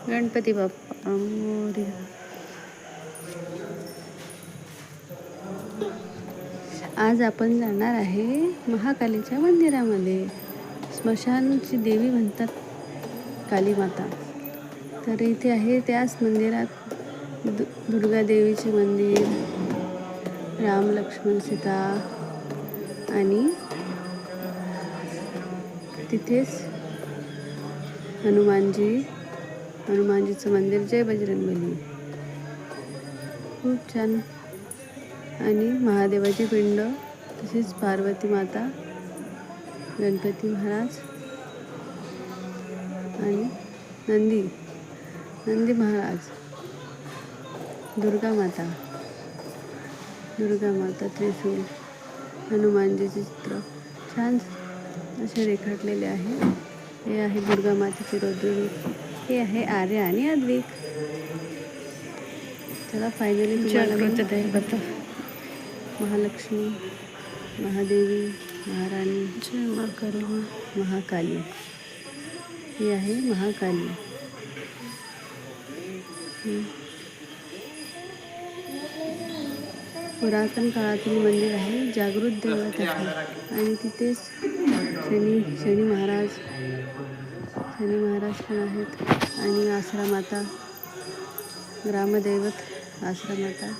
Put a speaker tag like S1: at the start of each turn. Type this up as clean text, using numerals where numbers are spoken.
S1: गणपती बाप्पा मोरया. आज आपण जाणार आहे महाकालीच्या मंदिरामध्ये. स्मशानची देवी म्हणतात काली माता. तर इथे आहे त्याच मंदिरात दुर्गा देवीचे मंदिर, राम लक्ष्मण सीता आणि तिथेच हनुमानजीचं मंदिर. जय बजरंगबली. खूप छान. आणि महादेवाची पिंड, तसेच पार्वती माता, गणपती महाराज आणि नंदी महाराज, दुर्गा माता, त्रिशूल, हनुमानजीचे चित्र छान असे रेखाटलेले आहे. हे आहे दुर्गा मातेचे रौद्ररूप. हे आहे आर्य आणि अद्विक. चला फायनली तुम्हाला महालक्ष्मी, महादेवी, महाराणी, महाकाली. ही आहे महाकाली. पुरातन काळातील मंदिर आहे, जागृत दैवत आहे. आणि तिथेच शनी महाराज पण आहेत. आणि आश्रमाता, ग्रामदैवत आश्रमाता.